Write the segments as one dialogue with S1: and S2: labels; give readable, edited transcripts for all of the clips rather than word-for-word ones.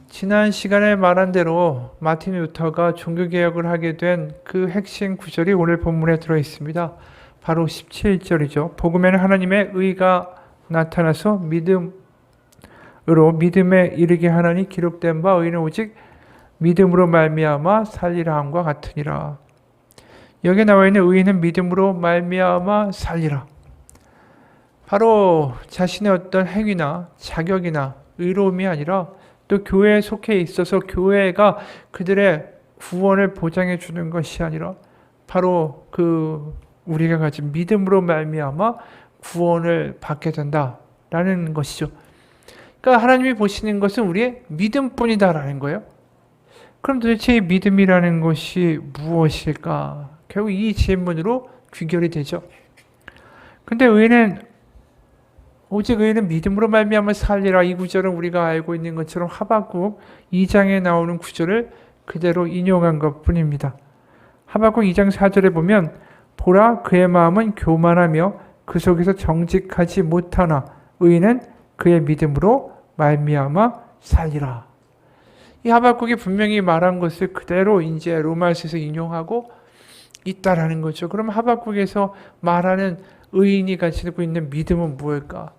S1: 지난 시간에 말한 대로 마틴 루터가 종교개혁을 하게 된 그 핵심 구절이 오늘 본문에 들어 있습니다. 바로 17절이죠. 복음에는 하나님의 의가 나타나서 믿음으로 믿음에 이르게 하나니 기록된 바 의는 오직 믿음으로 말미암아 살리라 함과 같으니라. 여기에 나와 있는 의는 믿음으로 말미암아 살리라. 바로 자신의 어떤 행위나 자격이나 의로움이 아니라 또 교회에 속해 있어서 교회가 그들의 구원을 보장해 주는 것이 아니라 바로 우리가 가진 믿음으로 말미암아 구원을 받게 된다라는 것이죠. 그러니까 하나님이 보시는 것은 우리의 믿음뿐이다라는 거예요. 그럼 도대체 이 믿음이라는 것이 무엇일까? 결국 이 질문으로 귀결이 되죠. 근데 오직 의인은 믿음으로 말미암아 살리라. 이 구절은 우리가 알고 있는 것처럼 하박국 2장에 나오는 구절을 그대로 인용한 것뿐입니다. 하박국 2장 4절에 보면 보라 그의 마음은 교만하며 그 속에서 정직하지 못하나 의인은 그의 믿음으로 말미암아 살리라. 이 하박국이 분명히 말한 것을 그대로 이제 로마서에서 인용하고 있다라는 거죠. 그럼 하박국에서 말하는 의인이 가지고 있는 믿음은 무엇일까?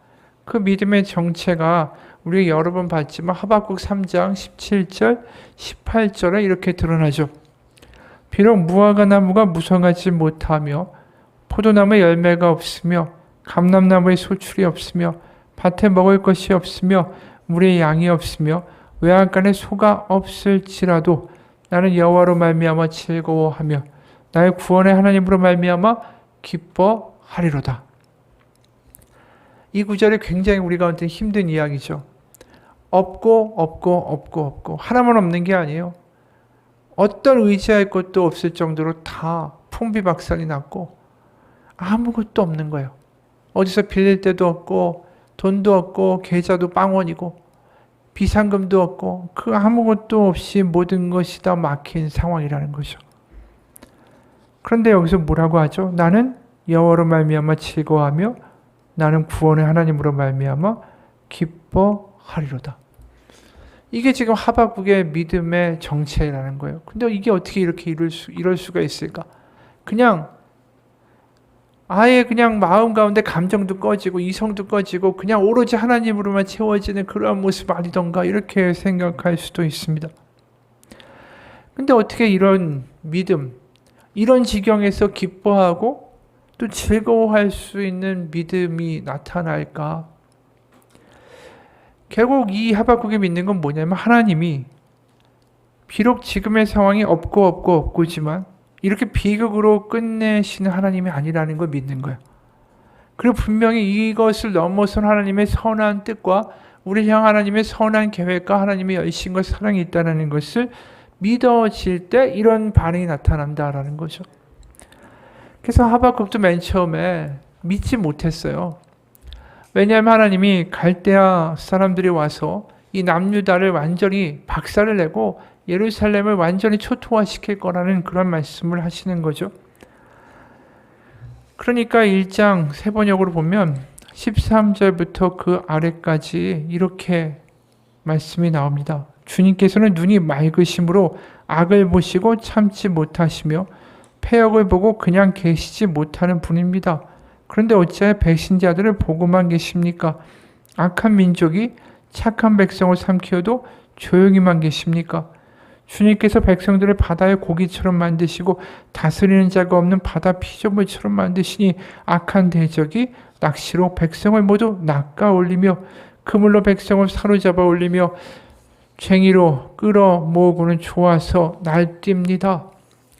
S1: 그 믿음의 정체가 우리 여러 번 봤지만 하박국 3장 17절, 18절에 이렇게 드러나죠. 비록 무화과 나무가 무성하지 못하며 포도나무에 열매가 없으며 감람나무에 소출이 없으며 밭에 먹을 것이 없으며 물에 양이 없으며 외양간에 소가 없을지라도 나는 여호와로 말미암아 즐거워하며 나의 구원의 하나님으로 말미암아 기뻐하리로다. 이 구절이 굉장히 우리 가운데 힘든 이야기죠. 없고 하나만 없는 게 아니에요. 어떤 의지할 것도 없을 정도로 다 풍비박산이 났고 아무것도 없는 거예요. 어디서 빌릴 데도 없고 돈도 없고 계좌도 빵원이고 비상금도 없고 그 아무것도 없이 모든 것이 다 막힌 상황이라는 거죠. 그런데 여기서 뭐라고 하죠? 나는 여호와로 말미암아 즐거워하며 나는 구원의 하나님으로 말미암아 기뻐하리로다. 이게 지금 하박국의 믿음의 정체라는 거예요. 근데 이게 어떻게 이렇게 이럴 수가 있을까? 아예 그냥 마음 가운데 감정도 꺼지고 이성도 꺼지고 그냥 오로지 하나님으로만 채워지는 그러한 모습 아니던가 이렇게 생각할 수도 있습니다. 근데 어떻게 이런 믿음, 이런 지경에서 기뻐하고 또 즐거워할 수 있는 믿음이 나타날까? 결국 이 하박국이 믿는 건 뭐냐면 하나님이 비록 지금의 상황이 없고지만 이렇게 비극으로 끝내시는 하나님이 아니라는 걸 믿는 거예요. 그리고 분명히 이것을 넘어선 하나님의 선한 뜻과 우리 향 하나님의 선한 계획과 하나님의 열심과 사랑이 있다는 것을 믿어질 때 이런 반응이 나타난다라는 거죠. 그래서 하박국도 맨 처음에 믿지 못했어요. 왜냐하면 하나님이 갈대아 사람들이 와서 이 남유다를 완전히 박살을 내고 예루살렘을 완전히 초토화시킬 거라는 그런 말씀을 하시는 거죠. 그러니까 1장 세 번역으로 보면 13절부터 그 아래까지 이렇게 말씀이 나옵니다. 주님께서는 눈이 맑으심으로 악을 보시고 참지 못하시며 패역을 보고 그냥 계시지 못하는 분입니다. 그런데 어찌하여 배신자들을 보고만 계십니까? 악한 민족이 착한 백성을 삼키어도 조용히만 계십니까? 주님께서 백성들을 바다의 고기처럼 만드시고 다스리는 자가 없는 바다 피조물처럼 만드시니 악한 대적이 낚시로 백성을 모두 낚아올리며 그물로 백성을 사로잡아 올리며 쟁이로 끌어모으고는 좋아서 날뜁니다.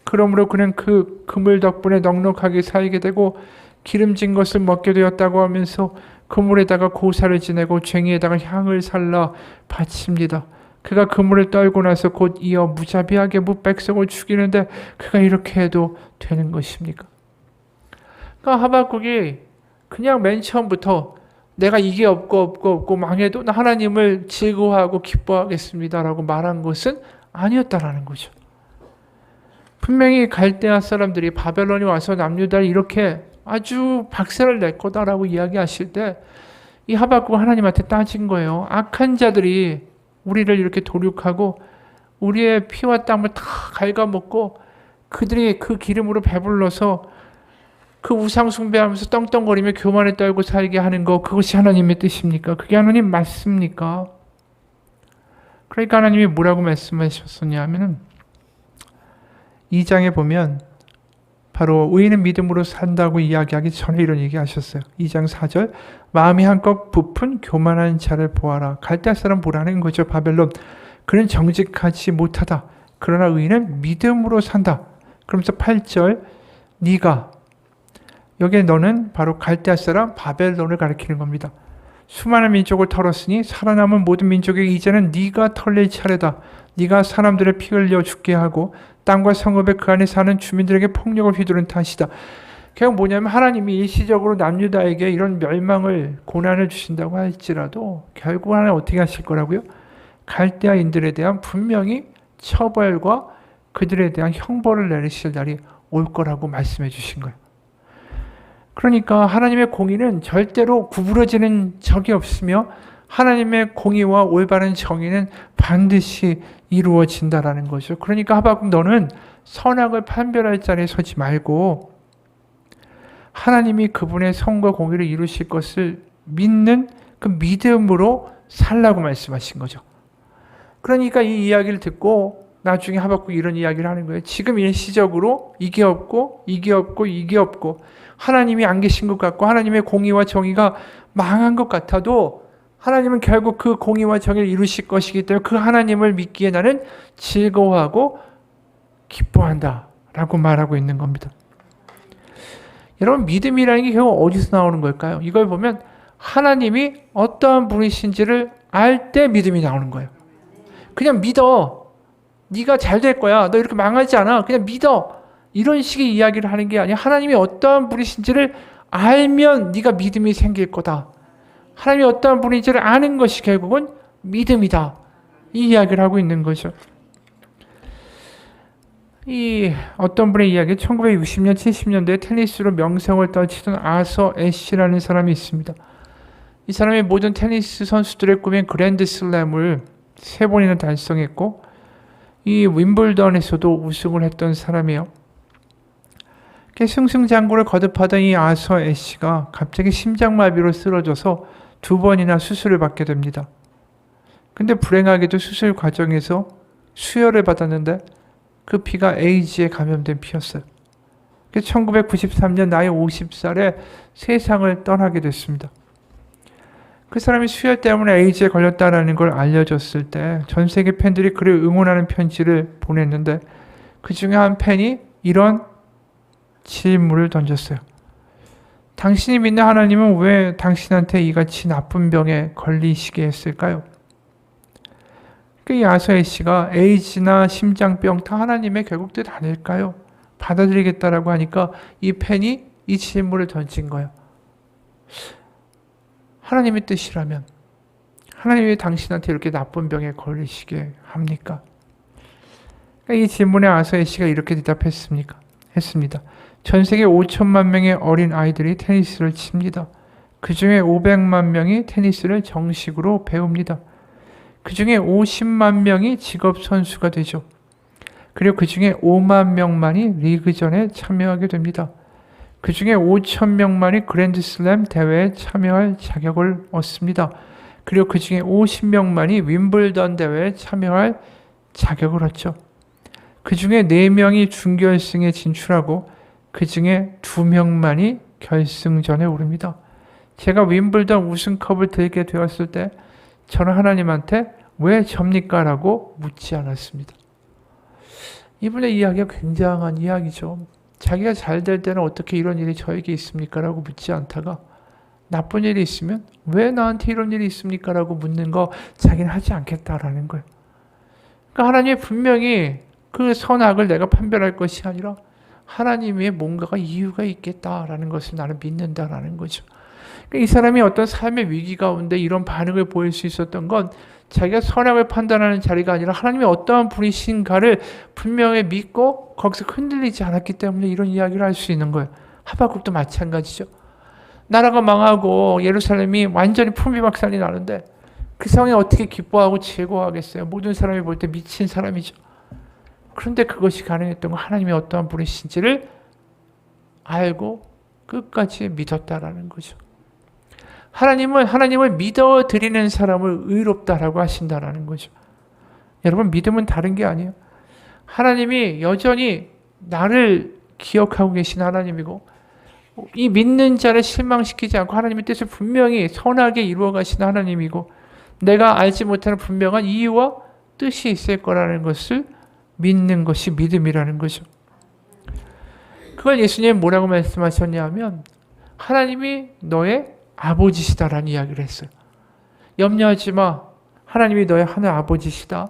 S1: 그러므로 그는 그 그물 덕분에 넉넉하게 살게 되고 기름진 것을 먹게 되었다고 하면서 그물에다가 고사를 지내고 쟁이에다가 향을 살라 바칩니다. 그가 그물을 떨고 나서 곧 이어 무자비하게 백성을 죽이는데 그가 이렇게 해도 되는 것입니까? 그러니까 하박국이 그냥 맨 처음부터 내가 이게 없고 망해도 하나님을 즐거워하고 기뻐하겠습니다라고 말한 것은 아니었다라는 거죠. 분명히 갈대아 사람들이 바벨론이 와서 남유다를 이렇게 아주 박살을 낼 거다라고 이야기하실 때 이 하박국은 하나님한테 따진 거예요. 악한 자들이 우리를 이렇게 도륙하고 우리의 피와 땀을 다 갉아먹고 그들이 그 기름으로 배불러서 그 우상 숭배하면서 떵떵거리며 교만에 떨고 살게 하는 거, 그것이 하나님의 뜻입니까? 그게 하나님 맞습니까? 그러니까 하나님이 뭐라고 말씀하셨었냐 하면은 2장에 보면 바로 의인은 믿음으로 산다고 이야기하기 전에 이런 얘기 하셨어요. 2장 4절, 마음이 한껏 부푼 교만한 자를 보아라. 갈대아 사람 보라는 거죠. 바벨론. 그는 정직하지 못하다. 그러나 의인은 믿음으로 산다. 그러면서 8절, 네가, 여기에 너는 바로 갈대아 사람 바벨론을 가리키는 겁니다. 수많은 민족을 털었으니 살아남은 모든 민족에게 이제는 네가 털릴 차례다. 네가 사람들의 피 흘려 죽게 하고 땅과 성읍에 그 안에 사는 주민들에게 폭력을 휘두른 탓이다. 결국 뭐냐면 하나님이 일시적으로 남유다에게 이런 멸망을, 고난을 주신다고 할지라도 결국 하나님 어떻게 하실 거라고요? 갈대아인들에 대한 분명히 처벌과 그들에 대한 형벌을 내리실 날이 올 거라고 말씀해 주신 거예요. 그러니까 하나님의 공의는 절대로 구부러지는 적이 없으며 하나님의 공의와 올바른 정의는 반드시 이루어진다라는 거죠. 그러니까 하박국 너는 선악을 판별할 자리에 서지 말고 하나님이 그분의 선과 공의를 이루실 것을 믿는 그 믿음으로 살라고 말씀하신 거죠. 그러니까 이 이야기를 듣고 나중에 하박국이 이런 이야기를 하는 거예요. 지금 일시적으로 이게 없고 이게 없고 이게 없고 하나님이 안 계신 것 같고 하나님의 공의와 정의가 망한 것 같아도 하나님은 결국 그 공의와 정의를 이루실 것이기 때문에 그 하나님을 믿기에 나는 즐거워하고 기뻐한다 라고 말하고 있는 겁니다. 여러분, 믿음이라는 게 결국 어디서 나오는 걸까요? 이걸 보면 하나님이 어떠한 분이신지를 알 때 믿음이 나오는 거예요. 그냥 믿어. 네가 잘 될 거야. 너 이렇게 망하지 않아. 그냥 믿어. 이런 식의 이야기를 하는 게 아니라 하나님이 어떠한 분이신지를 알면 네가 믿음이 생길 거다. 하나님이 어떠한 분인지를 아는 것이 결국은 믿음이다. 이 이야기를 하고 있는 거죠. 이 어떤 분의 이야기, 1960년, 70년대에 테니스로 명성을 떨치던 아서 애쉬라는 사람이 있습니다. 이 사람이 모든 테니스 선수들의 꿈인 그랜드슬램을 3번이나 달성했고 이 윈블던에서도 우승을 했던 사람이에요. 승승장구를 거듭하던 이 아서 애쉬가 갑자기 심장마비로 쓰러져서 2번이나 수술을 받게 됩니다. 근데 불행하게도 수술 과정에서 수혈을 받았는데 그 피가 에이즈에 감염된 피였어요. 1993년 나이 50살에 세상을 떠나게 됐습니다. 그 사람이 수혈 때문에 에이즈에 걸렸다는 걸 알려줬을 때 전 세계 팬들이 그를 응원하는 편지를 보냈는데 그 중에 한 팬이 이런 질문을 던졌어요. 당신이 믿는 하나님은 왜 당신한테 이같이 나쁜 병에 걸리시게 했을까요? 이 아서의 씨가 에이즈나 심장병 다 하나님의 결국 뜻 아닐까요? 받아들이겠다라고 하니까 이 팬이 이 질문을 던진 거예요. 하나님의 뜻이라면 하나님이 왜 당신한테 이렇게 나쁜 병에 걸리시게 합니까? 이 질문에 아서의 씨가 이렇게 대답했습니다. 전 세계 5천만 명의 어린 아이들이 테니스를 칩니다. 그 중에 500만 명이 테니스를 정식으로 배웁니다. 그 중에 50만 명이 직업 선수가 되죠. 그리고 그 중에 5만 명만이 리그전에 참여하게 됩니다. 그 중에 5천 명만이 그랜드슬램 대회에 참여할 자격을 얻습니다. 그리고 그 중에 50명만이 윈블던 대회에 참여할 자격을 얻죠. 그 중에 4명이 준결승에 진출하고 그 중에 2명만이 결승전에 오릅니다. 제가 윈블던 우승컵을 들게 되었을 때 저는 하나님한테 왜 접니까? 라고 묻지 않았습니다. 이분의 이야기가 굉장한 이야기죠. 자기가 잘 될 때는 어떻게 이런 일이 저에게 있습니까? 라고 묻지 않다가 나쁜 일이 있으면 왜 나한테 이런 일이 있습니까? 라고 묻는 거 자기는 하지 않겠다라는 거예요. 그러니까 하나님이 분명히 그 선악을 내가 판별할 것이 아니라 하나님의 뭔가가 이유가 있겠다라는 것을 나는 믿는다라는 거죠. 이 사람이 어떤 삶의 위기 가운데 이런 반응을 보일 수 있었던 건 자기가 선악을 판단하는 자리가 아니라 하나님이 어떠한 분이신가를 분명히 믿고 거기서 흔들리지 않았기 때문에 이런 이야기를 할 수 있는 거예요. 하박국도 마찬가지죠. 나라가 망하고 예루살렘이 완전히 풍비박산이 나는데 그 상황에 어떻게 기뻐하고 즐거워하겠어요? 모든 사람이 볼 때 미친 사람이죠. 그런데 그것이 가능했던 건 하나님의 어떠한 분이신지를 알고 끝까지 믿었다라는 거죠. 하나님은 하나님을 믿어드리는 사람을 의롭다라고 하신다라는 거죠. 여러분, 믿음은 다른 게 아니에요. 하나님이 여전히 나를 기억하고 계신 하나님이고, 이 믿는 자를 실망시키지 않고 하나님의 뜻을 분명히 선하게 이루어 가신 하나님이고, 내가 알지 못하는 분명한 이유와 뜻이 있을 거라는 것을 믿는 것이 믿음이라는 거죠. 그걸 예수님은 뭐라고 말씀하셨냐면, 하나님이 너의 아버지시다라는 이야기를 했어요. 염려하지 마. 하나님이 너의 하늘 아버지시다.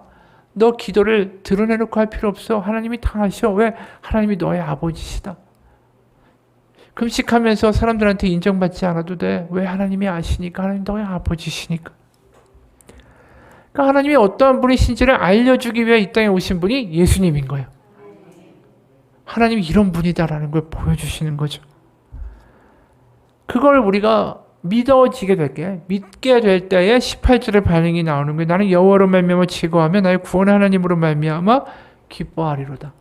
S1: 너 기도를 드러내놓고 할 필요 없어. 하나님이 다 아셔. 왜? 하나님이 너의 아버지시다. 금식하면서 사람들한테 인정받지 않아도 돼. 왜? 하나님이 아시니까. 하나님 너의 아버지시니까. 그러니까 하나님이 어떠한 분이신지를 알려주기 위해 이 땅에 오신 분이 예수님인 거예요. 하나님이 이런 분이다라는 걸 보여주시는 거죠. 그걸 우리가 믿어지게 믿게 될 때에 18절의 반응이 나오는 거예요. 나는 여호와로 말미암아 즐거워하며 나의 구원 하나님으로 말미암아 기뻐하리로다.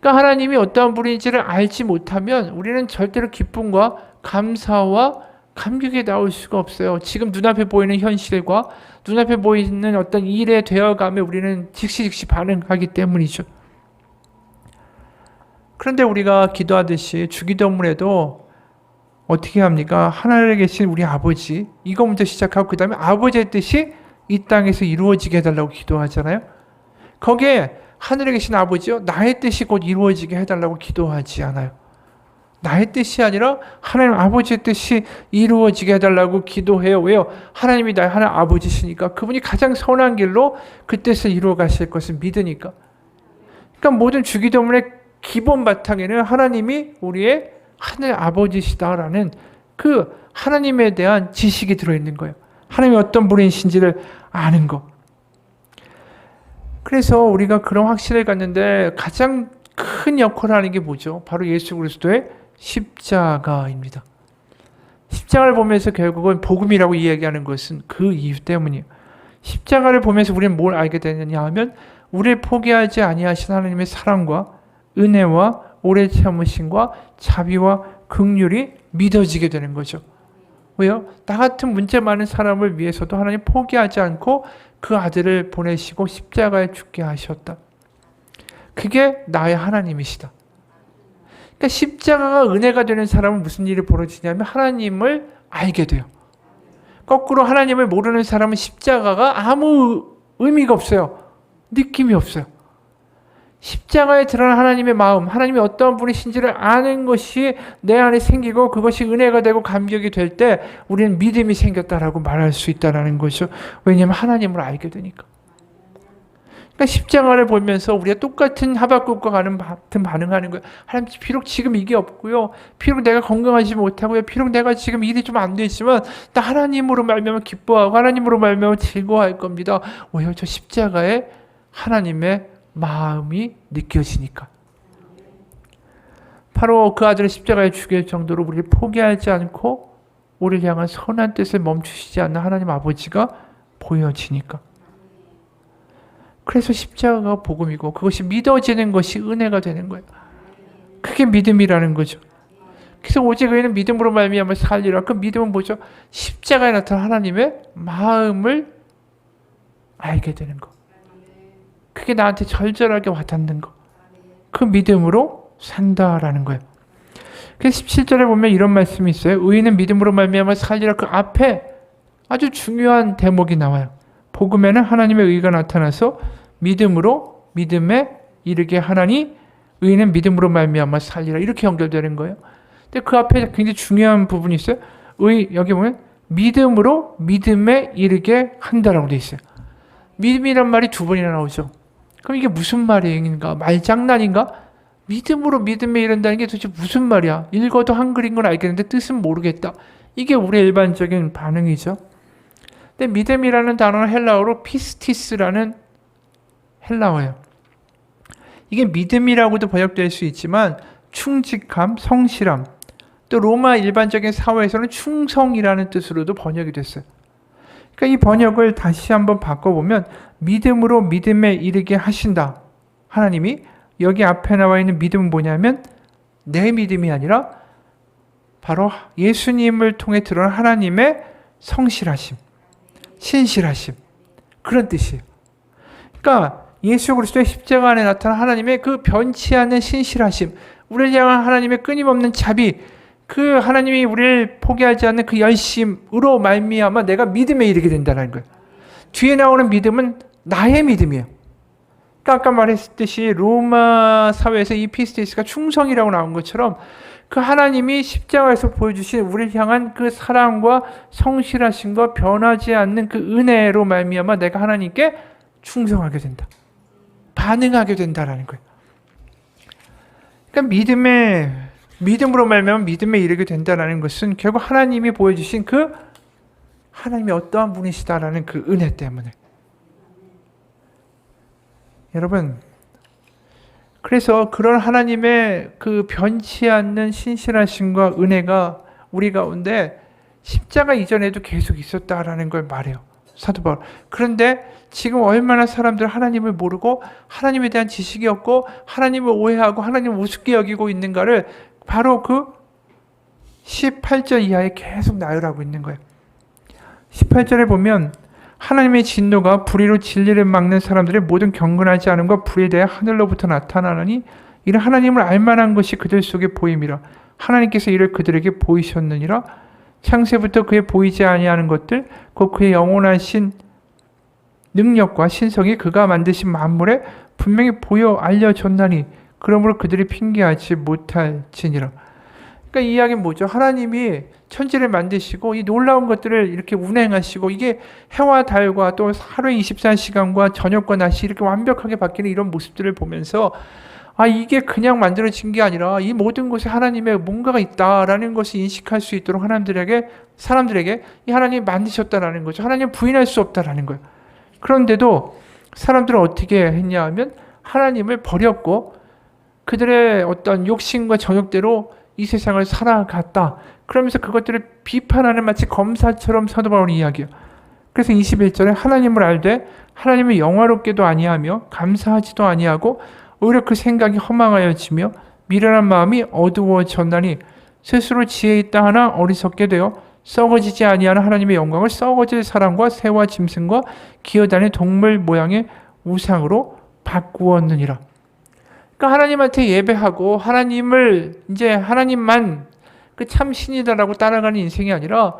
S1: 그러니까 하나님이 어떠한 분인지를 알지 못하면 우리는 절대로 기쁨과 감사와 감격에 나올 수가 없어요. 지금 눈앞에 보이는 현실과 눈앞에 보이는 어떤 일에 되어가며 우리는 즉시 반응하기 때문이죠. 그런데 우리가 기도하듯이 주기도문에도 어떻게 합니까? 하늘에 계신 우리 아버지, 이거 먼저 시작하고 그 다음에 아버지의 뜻이 이 땅에서 이루어지게 해달라고 기도하잖아요. 거기에 하늘에 계신 아버지요, 나의 뜻이 곧 이루어지게 해달라고 기도하지 않아요. 나의 뜻이 아니라 하나님 아버지의 뜻이 이루어지게 해달라고 기도해요. 왜요? 하나님이 나의 하나님 아버지시니까. 그분이 가장 선한 길로 그 뜻을 이루어 가실 것을 믿으니까. 그러니까 모든 주기도문의 기본 바탕에는 하나님이 우리의 하늘 아버지시다라는 그 하나님에 대한 지식이 들어있는 거예요. 하나님이 어떤 분이신지를 아는 거. 그래서 우리가 그런 확신을 갖는데 가장 큰 역할을 하는 게 뭐죠? 바로 예수 그리스도의 십자가입니다. 십자가를 보면서 결국은 복음이라고 이야기하는 것은 그 이유 때문이에요. 십자가를 보면서 우리는 뭘 알게 되느냐 하면 우리를 포기하지 아니하신 하나님의 사랑과 은혜와 오래 참으심과 자비와 긍휼이 믿어지게 되는 거죠. 왜요? 나 같은 문제 많은 사람을 위해서도 하나님 포기하지 않고 그 아들을 보내시고 십자가에 죽게 하셨다. 그게 나의 하나님이시다. 그러니까 십자가가 은혜가 되는 사람은 무슨 일이 벌어지냐면 하나님을 알게 돼요. 거꾸로 하나님을 모르는 사람은 십자가가 아무 의미가 없어요. 느낌이 없어요. 십자가에 드러난 하나님의 마음, 하나님이 어떤 분이신지를 아는 것이 내 안에 생기고 그것이 은혜가 되고 감격이 될 때 우리는 믿음이 생겼다라고 말할 수 있다는 거죠. 왜냐하면 하나님을 알게 되니까. 그러니까 십자가를 보면서 우리가 똑같은 하박국과 같은 반응하는 거예요. 하나님, 비록 지금 이게 없고요. 비록 내가 건강하지 못하고요. 비록 내가 지금 일이 좀 안 되지만 나 하나님으로 말미암아 기뻐하고 하나님으로 말미암아 즐거워할 겁니다. 왜요? 저 십자가에 하나님의 마음이 느껴지니까. 바로 그 아들을 십자가에 죽일 정도로 우리를 포기하지 않고 우리를 향한 선한 뜻을 멈추시지 않는 하나님 아버지가 보여지니까. 그래서 십자가가 복음이고 그것이 믿어지는 것이 은혜가 되는 거예요. 그게 믿음이라는 거죠. 그래서 오직 의인은 믿음으로 말미암아 살리라. 그 믿음은 뭐죠? 십자가에 나타난 하나님의 마음을 알게 되는 거. 그게 나한테 절절하게 와닿는 거. 그 믿음으로 산다라는 거예요. 그래서 17절에 보면 이런 말씀이 있어요. 의인은 믿음으로 말미암아 살리라. 그 앞에 아주 중요한 대목이 나와요. 복음에는 하나님의 의가 나타나서 믿음으로 믿음에 이르게 하나니 의인은 믿음으로 말미암아 살리라. 이렇게 연결되는 거예요. 근데 그 앞에 굉장히 중요한 부분이 있어요. 여기 보면 믿음으로 믿음에 이르게 한다라고 돼 있어요. 믿음이란 말이 두 번이나 나오죠. 그럼 이게 무슨 말인가? 말장난인가? 믿음으로 믿음에 이른다는 게 도대체 무슨 말이야? 읽어도 한글인 건 알겠는데 뜻은 모르겠다. 이게 우리의 일반적인 반응이죠. 근데 믿음이라는 단어는 헬라어로 피스티스라는 헬라어예요. 이게 믿음이라고도 번역될 수 있지만 충직함, 성실함, 또 로마 일반적인 사회에서는 충성이라는 뜻으로도 번역이 됐어요. 그러니까 이 번역을 다시 한번 바꿔보면 믿음으로 믿음에 이르게 하신다. 하나님이 여기 앞에 나와 있는 믿음은 뭐냐면 내 믿음이 아니라 바로 예수님을 통해 드러난 하나님의 성실하심, 신실하심, 그런 뜻이에요. 그러니까 예수 그리스도의 십자가 안에 나타난 하나님의 그 변치 않는 신실하심, 우리를 향한 하나님의 끊임없는 자비, 그 하나님이 우리를 포기하지 않는 그 열심으로 말미암아 내가 믿음에 이르게 된다는 거예요. 뒤에 나오는 믿음은 나의 믿음이에요. 그러니까 아까 말했듯이 로마 사회에서 이 피스테이스가 충성이라고 나온 것처럼 그 하나님이 십자가에서 보여주신 우리를 향한 그 사랑과 성실하심과 변하지 않는 그 은혜로 말미암아 내가 하나님께 충성하게 된다. 반응하게 된다라는 거예요. 그러니까 믿음으로 말미암아 믿음에 이르게 된다라는 것은 결국 하나님이 보여주신 그 하나님이 어떠한 분이시다라는 그 은혜 때문에. 여러분, 그래서 그런 하나님의 그 변치 않는 신실하심과 은혜가 우리 가운데 십자가 이전에도 계속 있었다라는 걸 말해요. 사도 바울. 그런데 지금 얼마나 사람들 하나님을 모르고 하나님에 대한 지식이 없고 하나님을 오해하고 하나님을 우습게 여기고 있는가를 바로 그 18절 이하에 계속 나열하고 있는 거예요. 18절에 보면 하나님의 진노가 불의로 진리를 막는 사람들의 모든 경건하지 않음과 불의에 대해 하늘로부터 나타나느니 이는 하나님을 알만한 것이 그들 속에 보임이라. 하나님께서 이를 그들에게 보이셨느니라. 창세부터 그의 보이지 아니하는 것들 곧 그의 영원하신 능력과 신성이 그가 만드신 만물에 분명히 보여 알려졌나니 그러므로 그들이 핑계하지 못할지니라. 그러니까 이 이야기는 뭐죠? 하나님이 천지를 만드시고 이 놀라운 것들을 이렇게 운행하시고 이게 해와 달과 또 하루에 24시간과 저녁과 낮이 이렇게 완벽하게 바뀌는 이런 모습들을 보면서 이게 그냥 만들어진 게 아니라 이 모든 곳에 하나님의 뭔가가 있다라는 것을 인식할 수 있도록 사람들에게 이 하나님이 만드셨다라는 거죠. 하나님 부인할 수 없다라는 거예요. 그런데도 사람들은 어떻게 했냐 하면 하나님을 버렸고 그들의 어떤 욕심과 정욕대로 이 세상을 살아갔다. 그러면서 그것들을 비판하는 마치 검사처럼 사도 바울이 이야기해요. 그래서 21절에 하나님을 알되 하나님을 영화롭게도 아니하며 감사하지도 아니하고 오히려 그 생각이 허망하여지며 미련한 마음이 어두워졌나니 스스로 지혜 있다 하나 어리석게 되어 썩어지지 아니하는 하나님의 영광을 썩어질 사람과 새와 짐승과 기어다니는 동물 모양의 우상으로 바꾸었느니라. 그러니까 하나님한테 예배하고 하나님을 이제 하나님만 그 참 신이다라고 따라가는 인생이 아니라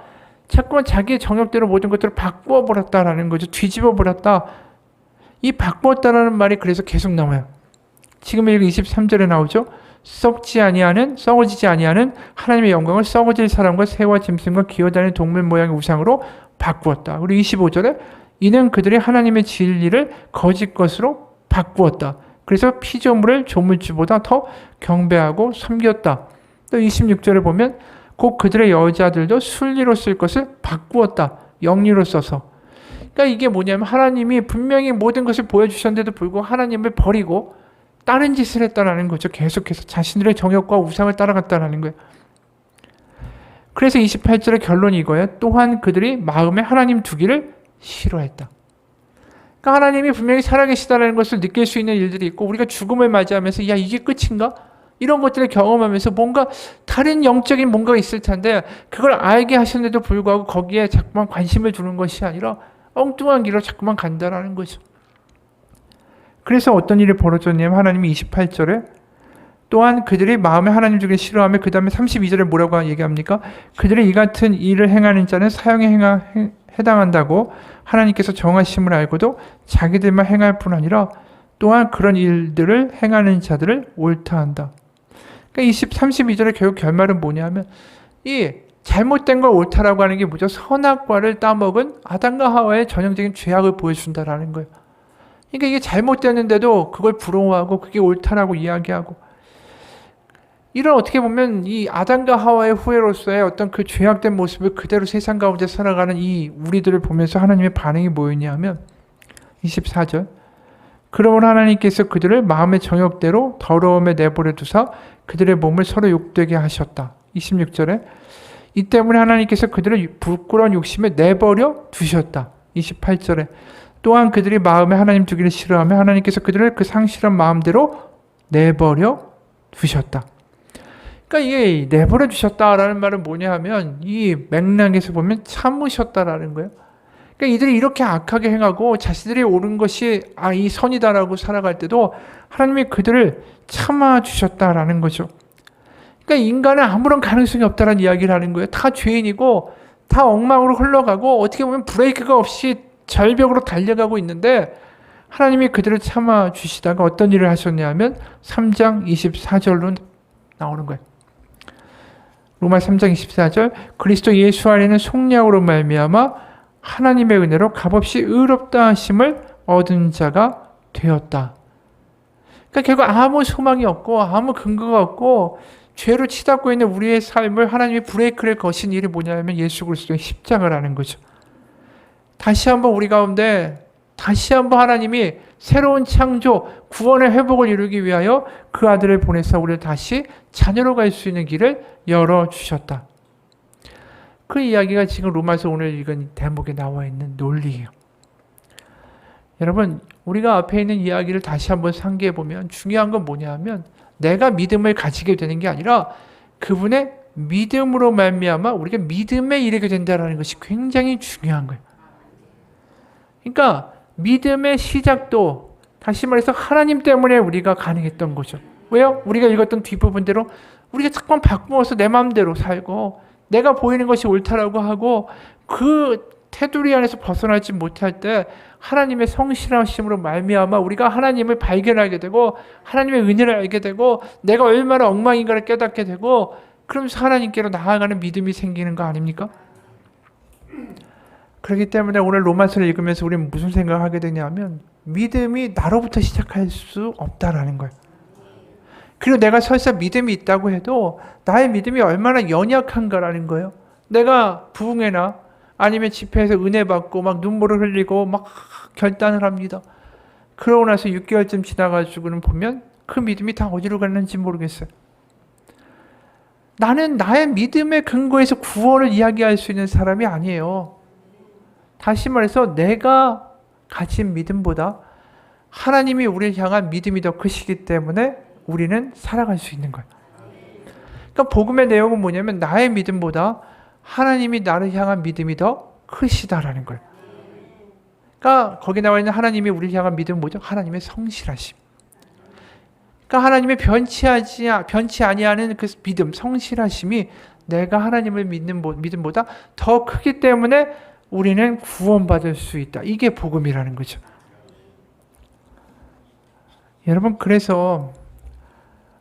S1: 자꾸만 자기의 정욕대로 모든 것들을 바꾸어 버렸다라는 거죠. 뒤집어 버렸다. 이 바꾸었다라는 말이 그래서 계속 나와요. 지금 23절에 나오죠. 썩어지지 아니하는 하나님의 영광을 썩어질 사람과 새와 짐승과 기어다니는 동물 모양의 우상으로 바꾸었다. 그리고 25절에 이는 그들이 하나님의 진리를 거짓 것으로 바꾸었다. 그래서 피조물을 조물주보다 더 경배하고 섬겼다. 또 26절에 보면 곧 그들의 여자들도 순리로 쓸 것을 바꾸었다. 영리로 써서. 그러니까 이게 뭐냐면 하나님이 분명히 모든 것을 보여주셨는데도 불구하고 하나님을 버리고 다른 짓을 했다라는 거죠. 계속해서 자신들의 정욕과 우상을 따라갔다라는 거예요. 그래서 28절의 결론이 이거예요. 또한 그들이 마음에 하나님 두기를 싫어했다. 그러니까 하나님이 분명히 살아계시다는 것을 느낄 수 있는 일들이 있고 우리가 죽음을 맞이하면서 이게 끝인가? 이런 것들을 경험하면서 뭔가 다른 영적인 뭔가가 있을 텐데 그걸 알게 하셨는데도 불구하고 거기에 자꾸만 관심을 두는 것이 아니라 엉뚱한 길로 자꾸만 간다라는 거죠. 그래서 어떤 일이 벌어졌냐면 하나님이 28절에 또한 그들이 마음에 하나님 주기를 싫어하며 그 다음에 32절에 뭐라고 얘기합니까? 그들이 이 같은 일을 행하는 자는 사형에 해당한다고 하나님께서 정하심을 알고도 자기들만 행할 뿐 아니라 또한 그런 일들을 행하는 자들을 옳다 한다. 그러니까 32절의 결국 결말은 뭐냐면 이 잘못된 걸 옳다라고 하는 게 뭐죠? 선악과를 따먹은 아담과 하와의 전형적인 죄악을 보여준다라는 거예요. 그러니까 이게 잘못됐는데도 그걸 부러워하고 그게 옳다라고 이야기하고 이런 어떻게 보면 이 아담과 하와의 후예로서의 어떤 그 죄악된 모습을 그대로 세상 가운데 살아가는 이 우리들을 보면서 하나님의 반응이 뭐였냐면 24절 그러므로 하나님께서 그들을 마음의 정욕대로 더러움에 내버려 두사 그들의 몸을 서로 욕되게 하셨다. 26절에 이 때문에 하나님께서 그들을 부끄러운 욕심에 내버려 두셨다. 28절에 또한 그들이 마음에 하나님 두기를 싫어하며 하나님께서 그들을 그 상실한 마음대로 내버려 두셨다. 그러니까 이게 내버려 두셨다라는 말은 뭐냐 하면 이 맥락에서 보면 참으셨다라는 거예요. 그러니까 이들이 이렇게 악하게 행하고 자신들이 옳은 것이 이 선이다라고 살아갈 때도 하나님이 그들을 참아주셨다라는 거죠. 그러니까 인간은 아무런 가능성이 없다라는 이야기를 하는 거예요. 다 죄인이고 다 엉망으로 흘러가고 어떻게 보면 브레이크가 없이 절벽으로 달려가고 있는데 하나님이 그들을 참아주시다가 어떤 일을 하셨냐면 3장 24절로 나오는 거예요. 로마 3장 24절 그리스도 예수 안에는 속량으로 말미암아 하나님의 은혜로 값없이 의롭다 하심을 얻은 자가 되었다. 그러니까 결국 아무 소망이 없고 아무 근거가 없고 죄로 치닫고 있는 우리의 삶을 하나님이 브레이크를 거신 일이 뭐냐면 예수 그리스도의 십자가라는 거죠. 다시 한번 우리 가운데 다시 한번 하나님이 새로운 창조, 구원의 회복을 이루기 위하여 그 아들을 보내서 우리를 다시 자녀로 갈 수 있는 길을 열어주셨다. 그 이야기가 지금 로마서 오늘 읽은 대목에 나와 있는 논리예요. 여러분, 우리가 앞에 있는 이야기를 다시 한번 상기해 보면 중요한 건 뭐냐 하면 내가 믿음을 가지게 되는 게 아니라 그분의 믿음으로 말미암아 우리가 믿음에 이르게 된다는 것이 굉장히 중요한 거예요. 그러니까 믿음의 시작도 다시 말해서 하나님 때문에 우리가 가능했던 거죠. 왜요? 우리가 읽었던 뒷부분대로 우리가 자꾸만 바꾸어서 내 마음대로 살고 내가 보이는 것이 옳다라고 하고 그 테두리 안에서 벗어나지 못할 때 하나님의 성실하심으로 말미암아 우리가 하나님을 발견하게 되고 하나님의 은혜를 알게 되고 내가 얼마나 엉망인가를 깨닫게 되고 그러면서 하나님께로 나아가는 믿음이 생기는 거 아닙니까? 그렇기 때문에 오늘 로마서를 읽으면서 우리는 무슨 생각을 하게 되냐면 믿음이 나로부터 시작할 수 없다라는 거예요. 그리고 내가 설사 믿음이 있다고 해도 나의 믿음이 얼마나 연약한가라는 거예요. 내가 부흥회나 아니면 집회에서 은혜 받고 막 눈물을 흘리고 막 결단을 합니다. 그러고 나서 6개월쯤 지나가지고는 보면 그 믿음이 다 어디로 갔는지 모르겠어요. 나는 나의 믿음의 근거에서 구원을 이야기할 수 있는 사람이 아니에요. 다시 말해서 내가 가진 믿음보다 하나님이 우리를 향한 믿음이 더 크시기 때문에 우리는 살아갈 수 있는 거예요. 그러니까 복음의 내용은 뭐냐면 나의 믿음보다 하나님이 나를 향한 믿음이 더 크시다라는 거예요. 그러니까 거기 나와 있는 하나님이 우리를 향한 믿음은 뭐죠? 하나님의 성실하심. 그러니까 하나님의 변치 아니하는 그 믿음, 성실하심이 내가 하나님을 믿는 믿음보다 더 크기 때문에 우리는 구원받을 수 있다. 이게 복음이라는 거죠. 여러분, 그래서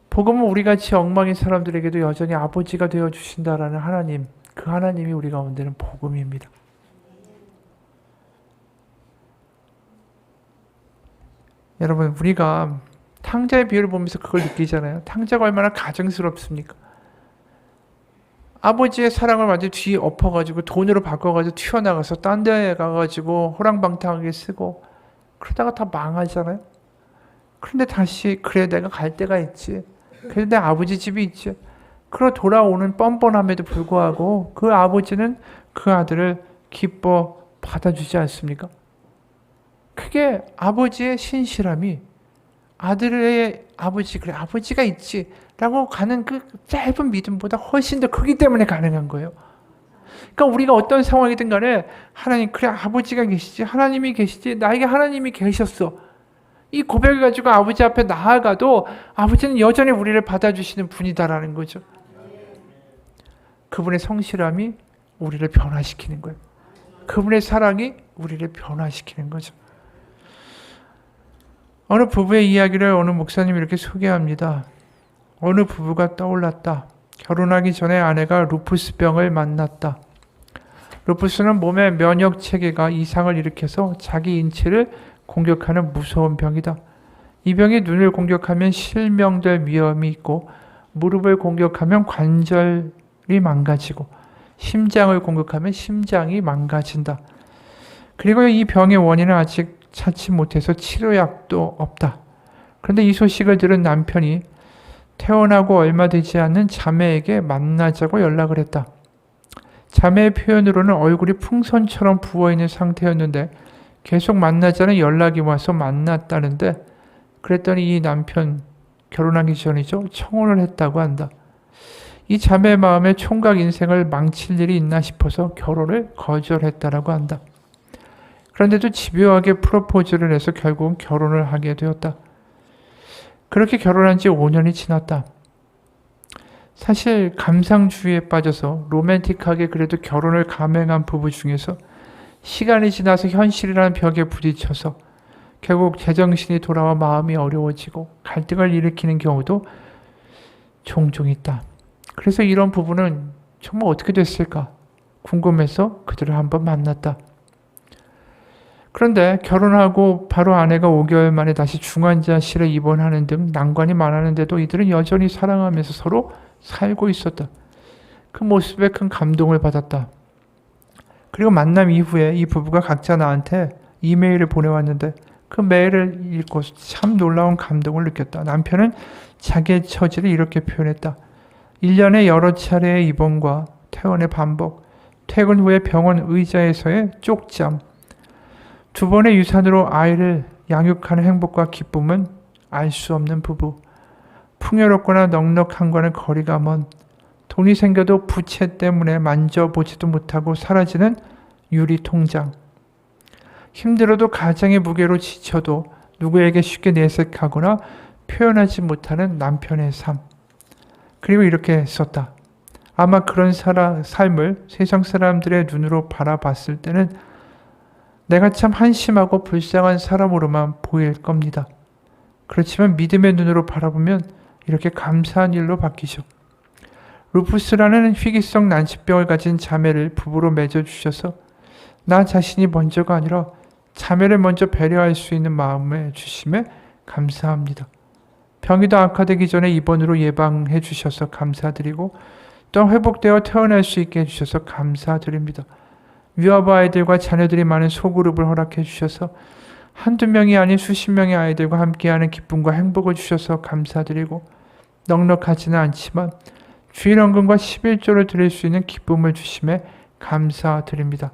S1: 복음은 우리같이 엉망인 사람들에게도 여전히 아버지가 되어주신다라는 하나님, 그 하나님이 우리 가운데는 복음입니다. 여러분, 우리가 탕자의 비유를 보면서 그걸 느끼잖아요. 탕자가 얼마나 가증스럽습니까? 아버지의 사랑을 완전히 뒤에 엎어가지고 돈으로 바꿔가지고 튀어나가서 딴 데 가가지고 호랑방탕하게 쓰고 그러다가 다 망하잖아요. 그런데 다시 그래 내가 갈 데가 있지. 그래서 내 아버지 집이 있지. 그러 돌아오는 뻔뻔함에도 불구하고 그 아버지는 그 아들을 기뻐 받아주지 않습니까? 그게 아버지의 신실함이 아들의 아버지, 그래 아버지가 있지 라고 가는 그 짧은 믿음보다 훨씬 더 크기 때문에 가능한 거예요. 그러니까 우리가 어떤 상황이든 간에 하나님, 그래 아버지가 계시지, 하나님이 계시지, 나에게 하나님이 계셨어, 이 고백을 가지고 아버지 앞에 나아가도 아버지는 여전히 우리를 받아주시는 분이다라는 거죠. 그분의 성실함이 우리를 변화시키는 거예요. 그분의 사랑이 우리를 변화시키는 거죠. 어느 부부의 이야기를 어느 목사님이 이렇게 소개합니다. 어느 부부가 떠올랐다. 결혼하기 전에 아내가 루푸스병을 만났다. 루푸스는 몸의 면역 체계가 이상을 일으켜서 자기 인체를 공격하는 무서운 병이다. 이 병이 눈을 공격하면 실명될 위험이 있고 무릎을 공격하면 관절이 망가지고 심장을 공격하면 심장이 망가진다. 그리고 이 병의 원인은 아직 찾지 못해서 치료약도 없다. 그런데 이 소식을 들은 남편이 태어나고 얼마 되지 않은 자매에게 만나자고 연락을 했다. 자매의 표현으로는 얼굴이 풍선처럼 부어있는 상태였는데 계속 만나자는 연락이 와서 만났다는데, 그랬더니 이 남편 결혼하기 전이죠. 청혼을 했다고 한다. 이 자매의 마음에 총각 인생을 망칠 일이 있나 싶어서 결혼을 거절했다라고 한다. 그런데도 집요하게 프로포즈를 해서 결국은 결혼을 하게 되었다. 그렇게 결혼한 지 5년이 지났다. 사실 감상주의에 빠져서 로맨틱하게 그래도 결혼을 감행한 부부 중에서 시간이 지나서 현실이라는 벽에 부딪혀서 결국 제정신이 돌아와 마음이 어려워지고 갈등을 일으키는 경우도 종종 있다. 그래서 이런 부부는 정말 어떻게 됐을까 궁금해서 그들을 한번 만났다. 그런데 결혼하고 바로 아내가 5개월 만에 다시 중환자실에 입원하는 등 난관이 많았는데도 이들은 여전히 사랑하면서 서로 살고 있었다. 그 모습에 큰 감동을 받았다. 그리고 만남 이후에 이 부부가 각자 나한테 이메일을 보내왔는데 그 메일을 읽고 참 놀라운 감동을 느꼈다. 남편은 자기의 처지를 이렇게 표현했다. 1년에 여러 차례의 입원과 퇴원의 반복, 퇴근 후에 병원 의자에서의 쪽잠, 2번의 유산으로 아이를 양육하는 행복과 기쁨은 알 수 없는 부부, 풍요롭거나 넉넉한과는 거리가 먼, 돈이 생겨도 부채 때문에 만져보지도 못하고 사라지는 유리통장, 힘들어도 가장의 무게로 지쳐도 누구에게 쉽게 내색하거나 표현하지 못하는 남편의 삶. 그리고 이렇게 썼다. 아마 그런 삶을 세상 사람들의 눈으로 바라봤을 때는 내가 참 한심하고 불쌍한 사람으로만 보일 겁니다. 그렇지만 믿음의 눈으로 바라보면 이렇게 감사한 일로 바뀌죠. 루푸스라는 희귀성 난치병을 가진 자매를 부부로 맺어주셔서 나 자신이 먼저가 아니라 자매를 먼저 배려할 수 있는 마음을 주심에 감사합니다. 병이 더 악화되기 전에 입원으로 예방해 주셔서 감사드리고 또 회복되어 태어날 수 있게 해주셔서 감사드립니다. 위아부 아이들과 자녀들이 많은 소그룹을 허락해 주셔서 한두 명이 아닌 수십 명의 아이들과 함께하는 기쁨과 행복을 주셔서 감사드리고 넉넉하지는 않지만 주일 헌금과 11조를 드릴 수 있는 기쁨을 주심에 감사드립니다.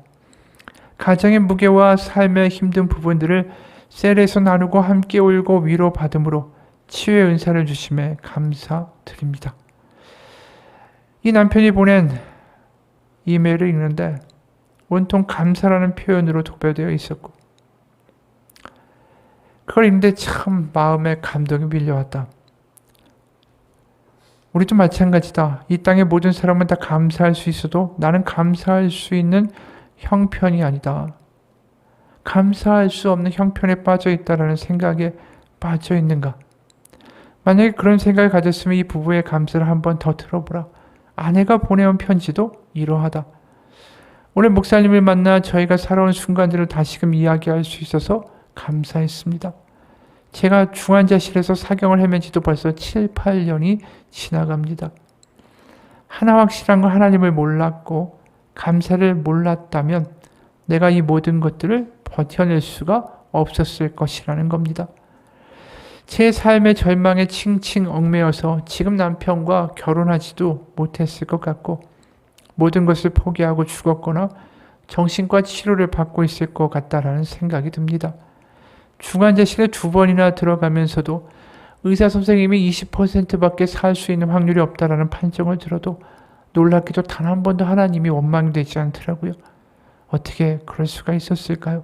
S1: 가정의 무게와 삶의 힘든 부분들을 셀에서 나누고 함께 울고 위로받음으로 치유의 은사를 주심에 감사드립니다. 이 남편이 보낸 이메일을 읽는데 온통 감사라는 표현으로 독배되어 있었고 그걸 읽는데 참 마음에 감동이 밀려왔다. 우리도 마찬가지다. 이 땅의 모든 사람은 다 감사할 수 있어도 나는 감사할 수 있는 형편이 아니다. 감사할 수 없는 형편에 빠져 있다라는 생각에 빠져 있는가? 만약에 그런 생각을 가졌으면 이 부부의 감사를 한번 더 들어보라. 아내가 보내온 편지도 이러하다. 오늘 목사님을 만나 저희가 살아온 순간들을 다시금 이야기할 수 있어서 감사했습니다. 제가 중환자실에서 사경을 헤맨 지도 벌써 7, 8년이 지나갑니다. 하나 확실한 건 하나님을 몰랐고 감사를 몰랐다면 내가 이 모든 것들을 버텨낼 수가 없었을 것이라는 겁니다. 제 삶의 절망에 칭칭 얽매여서 지금 남편과 결혼하지도 못했을 것 같고 모든 것을 포기하고 죽었거나 정신과 치료를 받고 있을 것 같다라는 생각이 듭니다. 중환자실에 2번이나 들어가면서도 의사 선생님이 20%밖에 살 수 있는 확률이 없다라는 판정을 들어도 놀랍게도 단 한 번도 하나님이 원망이 되지 않더라고요. 어떻게 그럴 수가 있었을까요?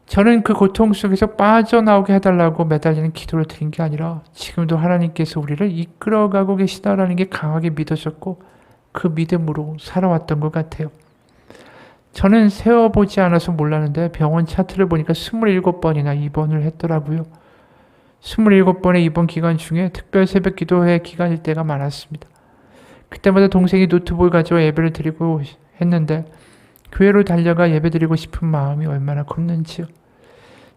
S1: 저는 그 고통 속에서 빠져나오게 해달라고 매달리는 기도를 드린 게 아니라 지금도 하나님께서 우리를 이끌어가고 계시다라는 게 강하게 믿어졌고 그 믿음으로 살아왔던 것 같아요. 저는 세어보지 않아서 몰랐는데 병원 차트를 보니까 27번이나 입원을 했더라고요. 27번의 입원 기간 중에 특별 새벽 기도회 기간일 때가 많았습니다. 그때마다 동생이 노트북을 가져와 예배를 드리고 했는데 교회로 달려가 예배드리고 싶은 마음이 얼마나 컸는지요.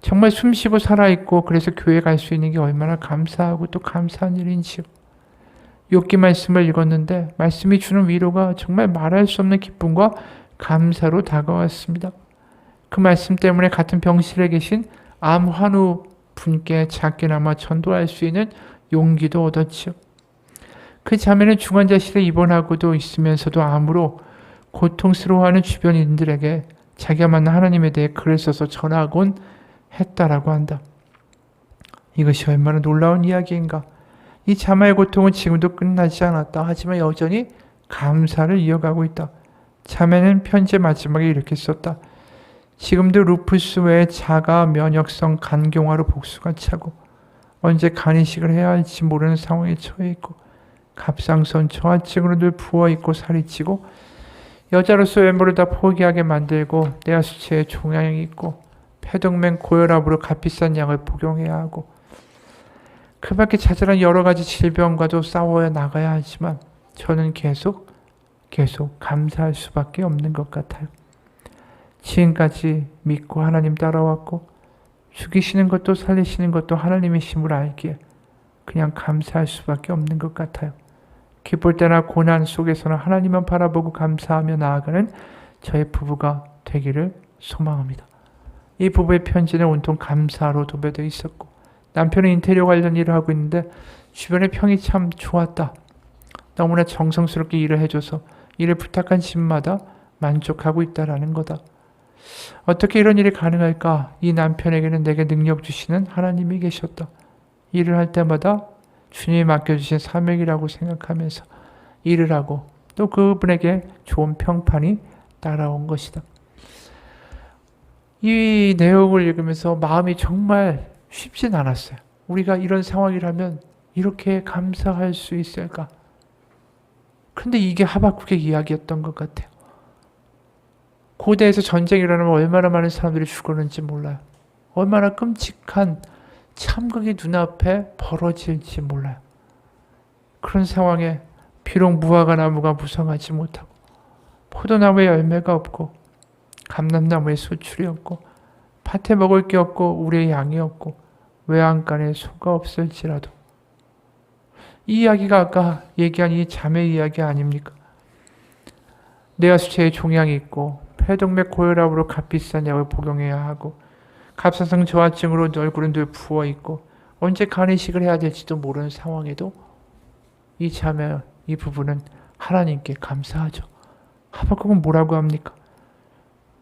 S1: 정말 숨쉬고 살아있고 그래서 교회 갈 수 있는 게 얼마나 감사하고 또 감사한 일인지요. 욥기 말씀을 읽었는데 말씀이 주는 위로가 정말 말할 수 없는 기쁨과 감사로 다가왔습니다. 그 말씀 때문에 같은 병실에 계신 암 환우 분께 작게나마 전도할 수 있는 용기도 얻었지요. 그 자매는 중환자실에 입원하고도 있으면서도 암으로 고통스러워하는 주변인들에게 자기가 만난 하나님에 대해 글을 써서 전하곤 했다라고 한다. 이것이 얼마나 놀라운 이야기인가. 이 자마의 고통은 지금도 끝나지 않았다. 하지만 여전히 감사를 이어가고 있다. 자매는 편지의 마지막에 이렇게 썼다. 지금도 루푸스 외에 자가 면역성 간경화로 복수가 차고 언제 간이식을 해야 할지 모르는 상황에 처해 있고 갑상선 저하증으로 늘 부어있고 살이 찌고 여자로서 외모를 다 포기하게 만들고 뇌하수체에 종양이 있고 폐동맥 고혈압으로 값비싼 약을 복용해야 하고 그 밖에 자잘한 여러 가지 질병과도 싸워야 나가야 하지만 저는 계속 감사할 수밖에 없는 것 같아요. 지금까지 믿고 하나님 따라왔고 죽이시는 것도 살리시는 것도 하나님이심을 알기에 그냥 감사할 수밖에 없는 것 같아요. 기쁠 때나 고난 속에서는 하나님만 바라보고 감사하며 나아가는 저의 부부가 되기를 소망합니다. 이 부부의 편지는 온통 감사로 도배되어 있었고 남편은 인테리어 관련 일을 하고 있는데 주변의 평이 참 좋았다. 너무나 정성스럽게 일을 해줘서 일을 부탁한 집마다 만족하고 있다라는 거다. 어떻게 이런 일이 가능할까? 이 남편에게는 내게 능력 주시는 하나님이 계셨다. 일을 할 때마다 주님이 맡겨주신 사명이라고 생각하면서 일을 하고 또 그분에게 좋은 평판이 따라온 것이다. 이 내용을 읽으면서 마음이 정말 쉽진 않았어요. 우리가 이런 상황이라면 이렇게 감사할 수 있을까? 근데 이게 하박국의 이야기였던 것 같아요. 고대에서 전쟁이 일어나면 얼마나 많은 사람들이 죽었는지 몰라요. 얼마나 끔찍한 참극이 눈앞에 벌어질지 몰라요. 그런 상황에 비록 무화과 나무가 무성하지 못하고 포도나무에 열매가 없고 감람나무에 수출이 없고 밭에 먹을 게 없고 우리의 양이 없고 외양간에 소가 없을지라도 이 이야기가 아까 얘기한 이 자매 이야기 아닙니까? 뇌하수체에 종양이 있고 폐동맥 고혈압으로 값비싼 약을 복용해야 하고 갑상선 저하증으로 얼굴은 늘 부어있고 언제 간이식을 해야 될지도 모르는 상황에도 이 자매, 이 부부는 하나님께 감사하죠. 하박국은 뭐라고 합니까?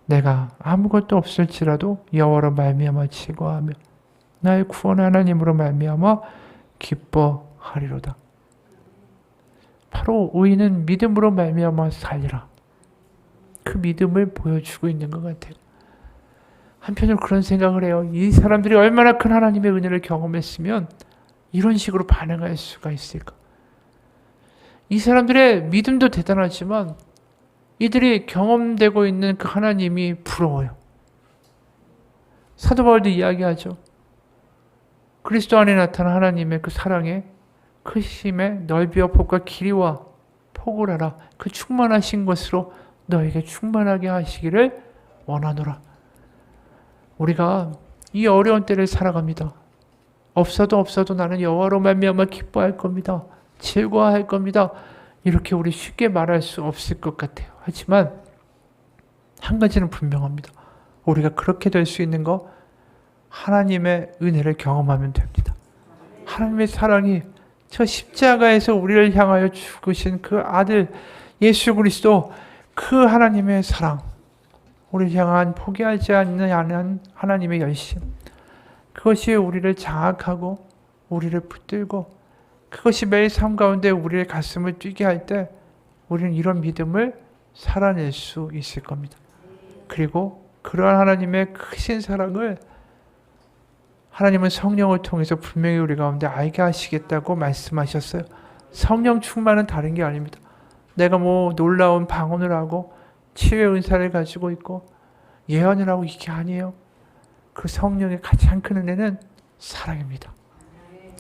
S1: 내가 아무것도 없을지라도 여호와로 말미암아 즐거워하며 나의 구원 하나님으로 말미암아 기뻐하리로다. 바로 의인은 믿음으로 말미암아 살리라. 그 믿음을 보여주고 있는 것 같아요. 한편으로 그런 생각을 해요. 이 사람들이 얼마나 큰 하나님의 은혜를 경험했으면 이런 식으로 반응할 수가 있을까? 이 사람들의 믿음도 대단하지만 이들이 경험되고 있는 그 하나님이 부러워요. 사도 바울도 이야기하죠. 그리스도 안에 나타난 하나님의 그 사랑의 크심의 넓이와 폭과 길이와 폭을 알아 그 충만하신 것으로 너에게 충만하게 하시기를 원하노라. 우리가 이 어려운 때를 살아갑니다. 없어도 나는 여호와로 말미암아 기뻐할 겁니다. 즐거워할 겁니다. 이렇게 우리 쉽게 말할 수 없을 것 같아요. 하지만 한 가지는 분명합니다. 우리가 그렇게 될 수 있는 거 하나님의 은혜를 경험하면 됩니다. 하나님의 사랑이 저 십자가에서 우리를 향하여 죽으신 그 아들 예수 그리스도 그 하나님의 사랑, 우리를 향한 포기하지 않는 하나님의 열심, 그것이 우리를 장악하고 우리를 붙들고 그것이 매일 삶 가운데 우리의 가슴을 뛰게 할 때 우리는 이런 믿음을 살아낼 수 있을 겁니다. 그리고 그러한 하나님의 크신 사랑을 하나님은 성령을 통해서 분명히 우리 가운데 알게 하시겠다고 말씀하셨어요. 성령 충만은 다른 게 아닙니다. 내가 뭐 놀라운 방언을 하고 치유의 은사를 가지고 있고 예언을 하고 이게 아니에요. 그 성령의 가장 큰 은혜는 사랑입니다.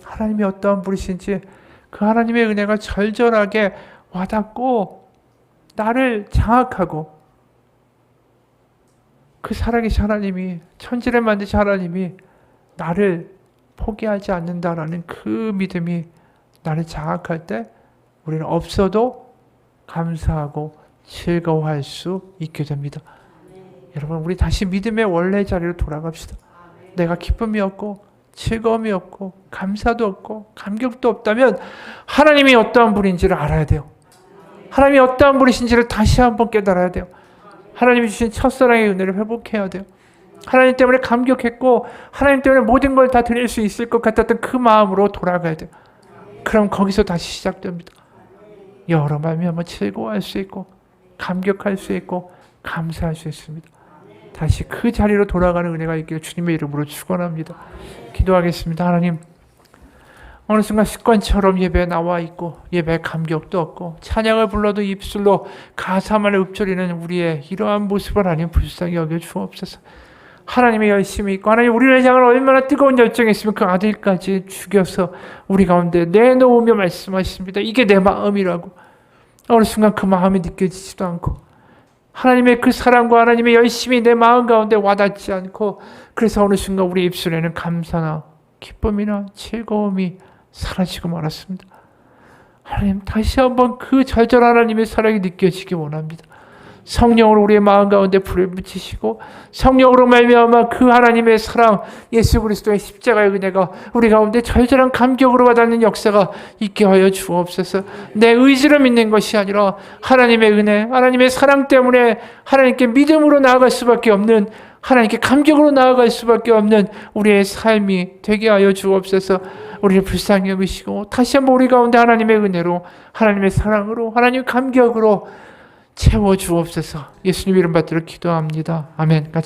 S1: 하나님이 어떠한 분이신지 그 하나님의 은혜가 절절하게 와닿고 나를 장악하고 그 살아계신 하나님이 천지를 만드신 하나님이 나를 포기하지 않는다라는 그 믿음이 나를 장악할 때 우리는 없어도 감사하고 즐거워할 수 있게 됩니다. 여러분 우리 다시 믿음의 원래 자리로 돌아갑시다. 내가 기쁨이 없고 즐거움이 없고 감사도 없고 감격도 없다면 하나님이 어떠한 분인지를 알아야 돼요. 하나님이 어떠한 분이신지를 다시 한번 깨달아야 돼요. 하나님이 주신 첫사랑의 은혜를 회복해야 돼요. 하나님 때문에 감격했고 하나님 때문에 모든 걸 다 드릴 수 있을 것 같았던 그 마음으로 돌아가야 돼요. 그럼 거기서 다시 시작됩니다. 여러 마음이 한번 즐거워할 수 있고 감격할 수 있고 감사할 수 있습니다. 다시 그 자리로 돌아가는 은혜가 있기를 주님의 이름으로 축원합니다. 기도하겠습니다. 하나님, 어느 순간 습관처럼 예배에 나와 있고 예배에 감격도 없고 찬양을 불러도 입술로 가사만 읊조리는 우리의 이러한 모습을 하나님 불쌍히 여겨 주옵소서. 하나님의 열심이 있고 하나님 우리를 향한 얼마나 뜨거운 열정이 있으면 그 아들까지 죽여서 우리 가운데 내놓으며 말씀하십니다. 이게 내 마음이라고. 어느 순간 그 마음이 느껴지지도 않고 하나님의 그 사랑과 하나님의 열심이 내 마음 가운데 와닿지 않고 그래서 어느 순간 우리 입술에는 감사나 기쁨이나 즐거움이 사라지고 말았습니다. 하나님 다시 한번 그 절절한 하나님의 사랑이 느껴지기 원합니다. 성령으로 우리의 마음 가운데 불을 붙이시고 성령으로 말미암아 그 하나님의 사랑 예수 그리스도의 십자가의 은혜가 우리 가운데 절절한 감격으로 와닿는 역사가 있게 하여 주옵소서. 내 의지로 믿는 것이 아니라 하나님의 은혜 하나님의 사랑 때문에 하나님께 믿음으로 나아갈 수밖에 없는 하나님께 감격으로 나아갈 수밖에 없는 우리의 삶이 되게 하여 주옵소서. 우리를 불쌍히 여기시고 다시 한번 우리 가운데 하나님의 은혜로 하나님의 사랑으로 하나님의 감격으로 채워 주옵소서. 예수님 이름 받들어 기도합니다. 아멘.